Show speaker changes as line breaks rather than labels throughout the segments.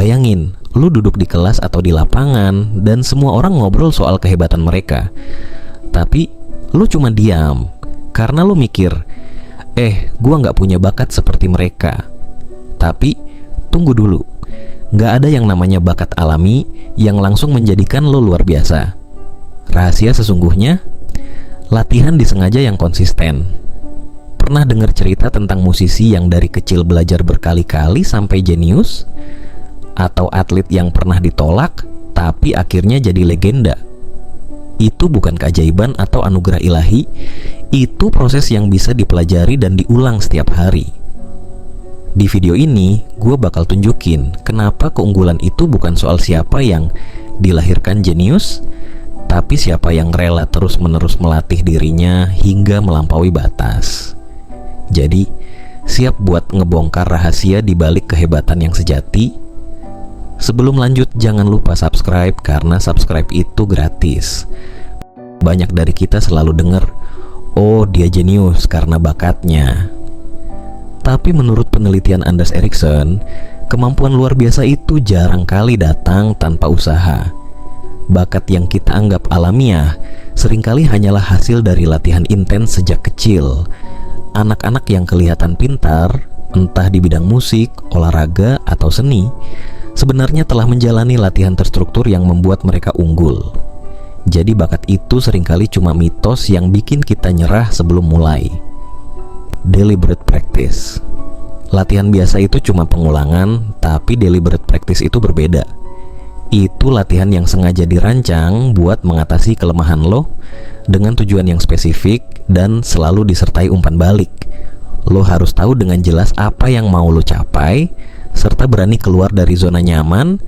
Bayangin, lu duduk di kelas atau di lapangan dan semua orang ngobrol soal kehebatan mereka. Tapi lu cuma diam karena lu mikir, gua nggak punya bakat seperti mereka. Tapi tunggu dulu, nggak ada yang namanya bakat alami yang langsung menjadikan lo luar biasa. Rahasia sesungguhnya, latihan disengaja yang konsisten. Pernah dengar cerita tentang musisi yang dari kecil belajar berkali-kali sampai jenius? Atau atlet yang pernah ditolak tapi akhirnya jadi legenda? Itu bukan keajaiban atau anugerah ilahi, itu proses yang bisa dipelajari dan diulang setiap hari. Di video ini, gue bakal tunjukin kenapa keunggulan itu bukan soal siapa yang dilahirkan jenius, tapi siapa yang rela terus-menerus melatih dirinya hingga melampaui batas. Jadi, siap buat ngebongkar rahasia di balik kehebatan yang sejati? Sebelum lanjut, jangan lupa subscribe karena subscribe itu gratis. Banyak dari kita selalu dengar, oh dia jenius karena bakatnya. Tapi menurut penelitian Anders Ericsson, kemampuan luar biasa itu jarang kali datang tanpa usaha. Bakat yang kita anggap alamiah seringkali hanyalah hasil dari latihan intens sejak kecil. Anak-anak yang kelihatan pintar, entah di bidang musik, olahraga, atau seni, sebenarnya telah menjalani latihan terstruktur yang membuat mereka unggul. Jadi bakat itu seringkali cuma mitos yang bikin kita nyerah sebelum mulai. Deliberate practice. Latihan biasa itu cuma pengulangan, tapi deliberate practice itu berbeda. Itu latihan yang sengaja dirancang buat mengatasi kelemahan lo dengan tujuan yang spesifik dan selalu disertai umpan balik. Lo harus tahu dengan jelas apa yang mau lo capai, serta berani keluar dari zona nyaman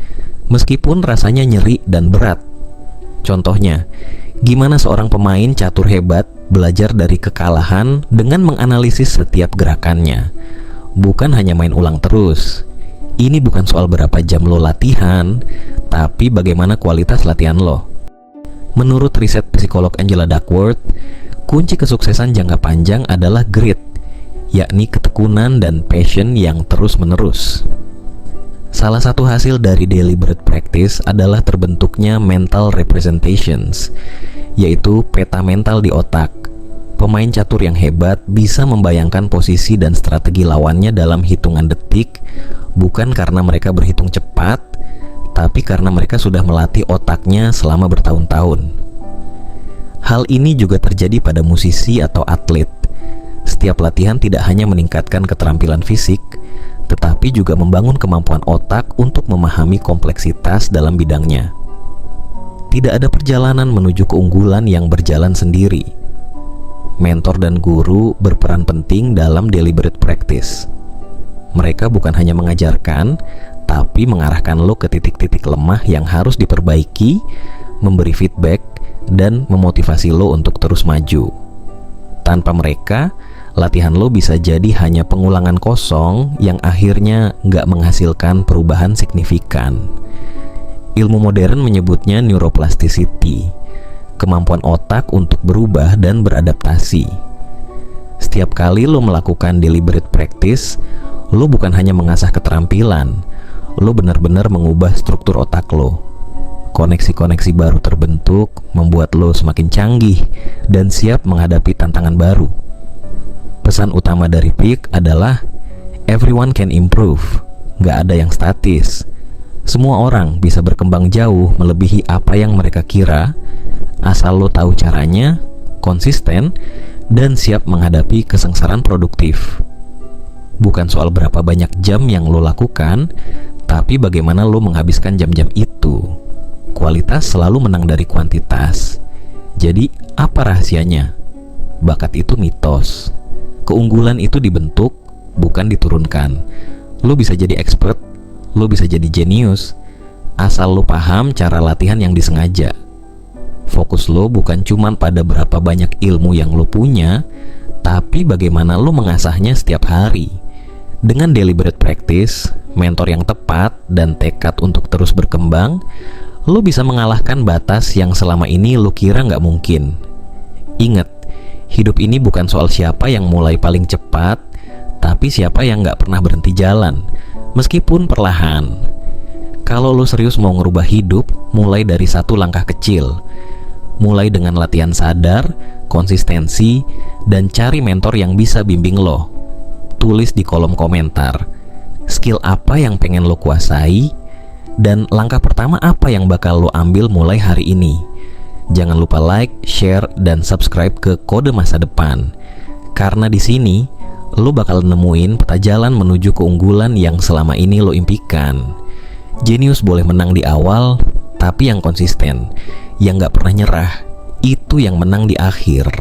meskipun rasanya nyeri dan berat. Contohnya, gimana seorang pemain catur hebat belajar dari kekalahan dengan menganalisis setiap gerakannya, bukan hanya main ulang terus. Ini bukan soal berapa jam lo latihan, tapi bagaimana kualitas latihan lo. Menurut riset psikolog Angela Duckworth, kunci kesuksesan jangka panjang adalah grit, yakni ketekunan dan passion yang terus-menerus. Salah satu hasil dari deliberate practice adalah terbentuknya mental representations, yaitu peta mental di otak. Pemain catur yang hebat bisa membayangkan posisi dan strategi lawannya dalam hitungan detik, bukan karena mereka berhitung cepat, tapi karena mereka sudah melatih otaknya selama bertahun-tahun. Hal ini juga terjadi pada musisi atau atlet. Setiap latihan tidak hanya meningkatkan keterampilan fisik, tetapi juga membangun kemampuan otak untuk memahami kompleksitas dalam bidangnya. Tidak ada perjalanan menuju keunggulan yang berjalan sendiri. Mentor dan guru berperan penting dalam deliberate practice. Mereka bukan hanya mengajarkan, tapi mengarahkan lo ke titik-titik lemah yang harus diperbaiki, memberi feedback, dan memotivasi lo untuk terus maju. Tanpa mereka, latihan lo bisa jadi hanya pengulangan kosong yang akhirnya nggak menghasilkan perubahan signifikan. Ilmu modern menyebutnya neuroplasticity, kemampuan otak untuk berubah dan beradaptasi. Setiap kali lo melakukan deliberate practice, lo bukan hanya mengasah keterampilan, lo benar-benar mengubah struktur otak lo. Koneksi-koneksi baru terbentuk, membuat lo semakin canggih dan siap menghadapi tantangan baru. Pesan utama dari Peak adalah everyone can improve, gak ada yang statis. Semua orang bisa berkembang jauh melebihi apa yang mereka kira, asal lo tahu caranya, konsisten, dan siap menghadapi kesengsaraan produktif. Bukan soal berapa banyak jam yang lo lakukan, tapi bagaimana lo menghabiskan jam-jam itu. Kualitas selalu menang dari kuantitas. Jadi, apa rahasianya? Bakat itu mitos. Keunggulan itu dibentuk, bukan diturunkan. Lo bisa jadi expert, lo bisa jadi jenius, asal lo paham cara latihan yang disengaja. Fokus lo bukan cuma pada berapa banyak ilmu yang lo punya, tapi bagaimana lo mengasahnya setiap hari. Dengan deliberate practice, mentor yang tepat, dan tekad untuk terus berkembang, lo bisa mengalahkan batas yang selama ini lo kira nggak mungkin. Ingat, hidup ini bukan soal siapa yang mulai paling cepat, tapi siapa yang nggak pernah berhenti jalan, meskipun perlahan. Kalau lo serius mau ngerubah hidup, mulai dari satu langkah kecil. Mulai dengan latihan sadar, konsistensi, dan cari mentor yang bisa bimbing lo. Tulis di kolom komentar, skill apa yang pengen lo kuasai, dan langkah pertama apa yang bakal lo ambil mulai hari ini. Jangan lupa like, share, dan subscribe ke Kode Masa Depan. Karena di sini, lo bakal nemuin peta jalan menuju keunggulan yang selama ini lo impikan. Jenius boleh menang di awal, tapi yang konsisten, yang gak pernah nyerah, itu yang menang di akhir.